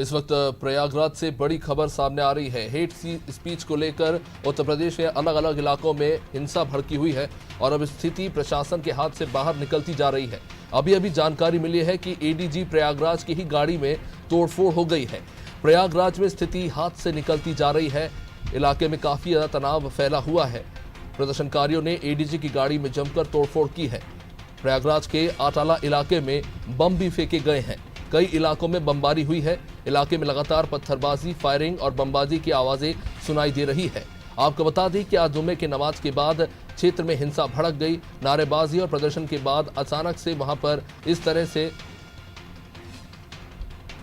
इस वक्त प्रयागराज से बड़ी खबर सामने आ रही है। हेट स्पीच को लेकर उत्तर प्रदेश के अलग अलग इलाकों में हिंसा भड़की हुई है और अब स्थिति प्रशासन के हाथ से बाहर निकलती जा रही है। अभी अभी जानकारी मिली है कि एडीजी प्रयागराज की ही गाड़ी में तोड़फोड़ हो गई है। प्रयागराज में स्थिति हाथ से निकलती जा रही है। इलाके में काफी ज्यादा तनाव फैला हुआ है। प्रदर्शनकारियों ने एडीजी की गाड़ी में जमकर तोड़फोड़ की है। प्रयागराज के आटाला इलाके में बम भी फेंके गए हैं। कई इलाकों में बमबारी हुई है। इलाके में लगातार पत्थरबाजी, फायरिंग और बमबाजी की आवाजें सुनाई दे रही है। आपको बता दें कि आज जुम्मे की नमाज के बाद क्षेत्र में हिंसा भड़क गई। नारेबाजी और प्रदर्शन के बाद अचानक से वहां पर इस तरह से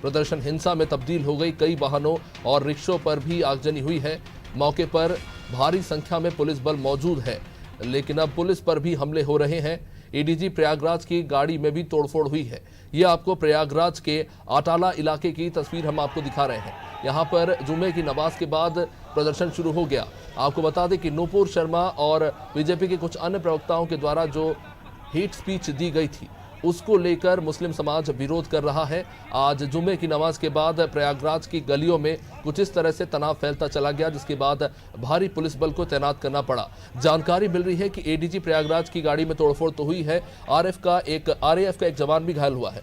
प्रदर्शन हिंसा में तब्दील हो गई। कई वाहनों और रिक्शों पर भी आगजनी हुई है। मौके पर भारी संख्या में पुलिस बल मौजूद है, लेकिन अब पुलिस पर भी हमले हो रहे हैं। एडीजी प्रयागराज की गाड़ी में भी तोड़फोड़ हुई है। ये आपको प्रयागराज के आटाला इलाके की तस्वीर हम आपको दिखा रहे हैं। यहाँ पर जुम्मे की नमाज के बाद प्रदर्शन शुरू हो गया। आपको बता दें कि नूपुर शर्मा और बीजेपी के कुछ अन्य प्रवक्ताओं के द्वारा जो हेट स्पीच दी गई थी उसको लेकर मुस्लिम समाज विरोध कर रहा है। आज जुम्मे की नमाज के बाद प्रयागराज की गलियों में कुछ इस तरह से तनाव फैलता चला गया, जिसके बाद भारी पुलिस बल को तैनात करना पड़ा। जानकारी मिल रही है कि एडीजी प्रयागराज की गाड़ी में तोड़फोड़ तो हुई है। आरएएफ का एक जवान भी घायल हुआ है।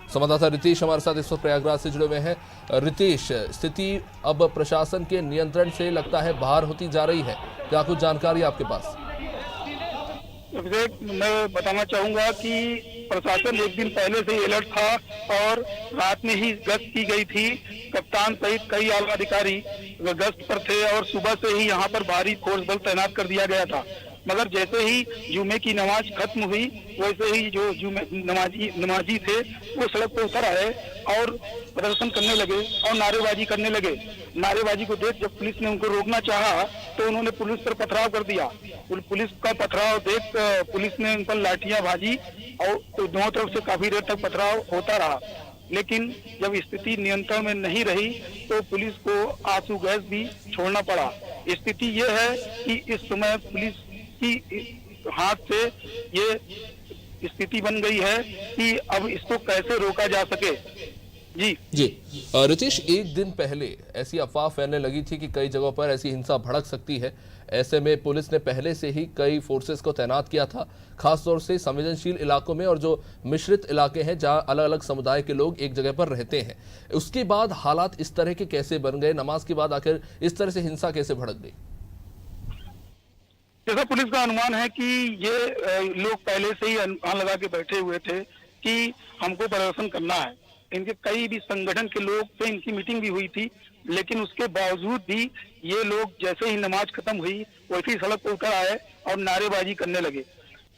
संवाददाता रितेश हमारे साथ इस वक्त प्रयागराज से जुड़े हुए हैं। रितेश, स्थिति अब प्रशासन के नियंत्रण से लगता है बाहर होती जा रही है, क्या कुछ जानकारी आपके पास? मैं बताना चाहूंगा कि प्रशासन एक दिन पहले से ही अलर्ट था और रात में ही गश्त की गई थी। कप्तान सहित कई आला अधिकारी गश्त पर थे और सुबह से ही यहाँ पर भारी फोर्स बल तैनात कर दिया गया था। मगर जैसे ही जुमे की नमाज खत्म हुई, वैसे ही जो नमाजी थे वो सड़क पर उतर आए और प्रदर्शन करने लगे और नारेबाजी करने लगे। नारेबाजी को देख जब पुलिस ने उनको रोकना चाहा तो उन्होंने पुलिस पर पथराव कर दिया। पुलिस का पथराव देख पुलिस ने उन पर लाठियां भाजी और दोनों तरफ से काफी देर तक पथराव होता रहा। लेकिन जब स्थिति नियंत्रण में नहीं रही तो पुलिस को आंसू गैस भी छोड़ना पड़ा। स्थिति ये है कि इस समय पुलिस की हाथ से ये स्थिति बन गई है कि अब इसको कैसे रोका जा सके। जी रितेश, एक दिन पहले ऐसी अफवाह फैलने लगी थी कि कई जगहों पर ऐसी हिंसा भड़क सकती है। ऐसे में पुलिस ने पहले से ही कई फोर्सेस को तैनात किया था, खासतौर से संवेदनशील इलाकों में और जो मिश्रित इलाके हैं जहां अलग अलग समुदाय के लोग एक जगह पर रहते हैं। उसके बाद हालात इस तरह के कैसे बन गए? नमाज के बाद आखिर इस तरह से हिंसा कैसे भड़क गई? जैसा पुलिस का अनुमान है कि ये लोग पहले से ही अनुमान लगा के बैठे हुए थे कि हमको प्रदर्शन करना है। इनके कई भी संगठन के लोग थे, इनकी मीटिंग भी हुई थी, लेकिन उसके बावजूद भी ये लोग जैसे ही नमाज खत्म हुई वैसे ही सड़क पर उतर आए और नारेबाजी करने लगे।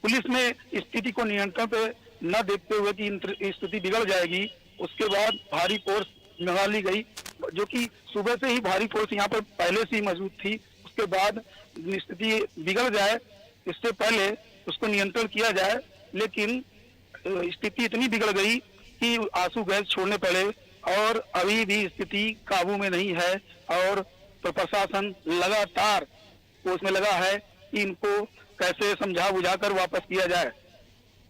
पुलिस ने स्थिति को नियंत्रण पे न देखते हुए कि स्थिति बिगड़ जाएगी, उसके बाद भारी फोर्स मंगा ली गई, जो कि सुबह से ही भारी फोर्स यहाँ पर पहले से ही मौजूद थी। उसके बाद स्थिति बिगड़ जाए इससे पहले उसको नियंत्रण किया जाए, लेकिन स्थिति इतनी बिगड़ गई कि आंसू गैस छोड़ने पड़े और अभी भी स्थिति काबू में नहीं है और प्रशासन लगातार उसमें लगा है कि इनको कैसे समझा बुझाकर वापस किया जाए।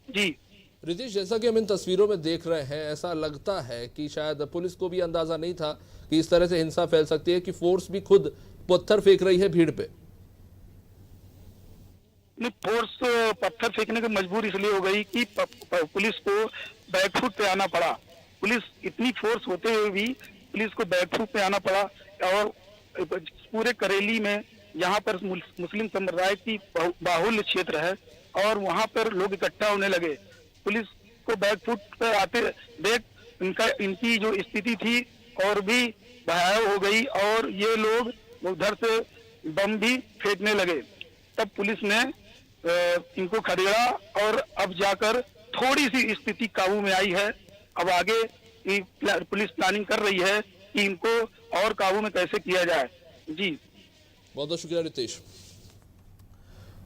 जी रितेश, जैसा कि हम इन तस्वीरों में देख रहे हैं, ऐसा लगता है कि शायद पुलिस को भी अंदाजा नहीं था कि इस तरह से हिंसा फैल सकती है, कि फोर्स भी खुद पत्थर फेंक रही है भीड़ पे। फोर्स पत्थर फेंकने को मजबूर इसलिए हो गई कि पुलिस को बैकफुट पे आना पड़ा। पुलिस इतनी फोर्स होते हुए भी पुलिस को बैकफुट पे आना पड़ा और पूरे करेली में यहाँ पर मुस्लिम समुदाय की बाहुल्य क्षेत्र है और वहाँ पर लोग इकट्ठा होने लगे। पुलिस को बैकफुट पे आते देख इनकी जो स्थिति थी और भी भयावह हो गई और ये लोग उधर से बम भी फेंकने लगे। तब पुलिस ने इनको खदेड़ा और अब जाकर थोड़ी सी स्थिति काबू में आई है। अब आगे पुलिस प्लानिंग कर रही है कि इनको और काबू में कैसे किया जाए। जी बहुत बहुत शुक्रिया रितेश।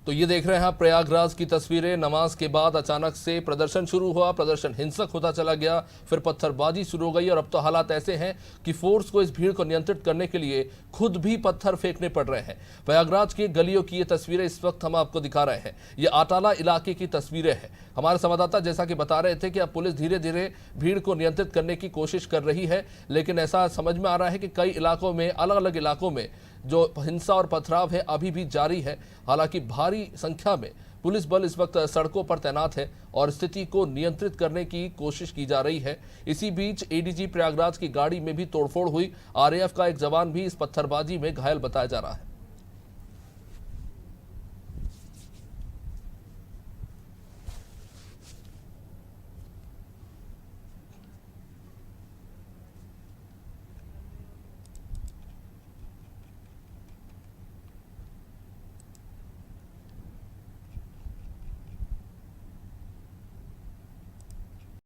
तो ये देख रहे हैं आप प्रयागराज की तस्वीरें। नमाज के बाद अचानक से प्रदर्शन शुरू हुआ, प्रदर्शन हिंसक होता चला गया, फिर पत्थरबाजी शुरू हो गई और अब तो हालात ऐसे हैं कि फोर्स को इस भीड़ को नियंत्रित करने के लिए खुद भी पत्थर फेंकने पड़ रहे हैं। प्रयागराज की गलियों की ये तस्वीरें इस वक्त हम आपको दिखा रहे हैं। ये आटाला इलाके की तस्वीरें हैं। हमारे संवाददाता जैसा कि बता रहे थे कि अब पुलिस धीरे धीरे भीड़ को नियंत्रित करने की कोशिश कर रही है, लेकिन ऐसा समझ में आ रहा है कि कई इलाकों में, अलग अलग इलाकों में जो हिंसा और पथराव है अभी भी जारी है। हालांकि भारी संख्या में पुलिस बल इस वक्त सड़कों पर तैनात है और स्थिति को नियंत्रित करने की कोशिश की जा रही है। इसी बीच एडीजी प्रयागराज की गाड़ी में भी तोड़फोड़ हुई। आरएएफ का एक जवान भी इस पत्थरबाजी में घायल बताया जा रहा है।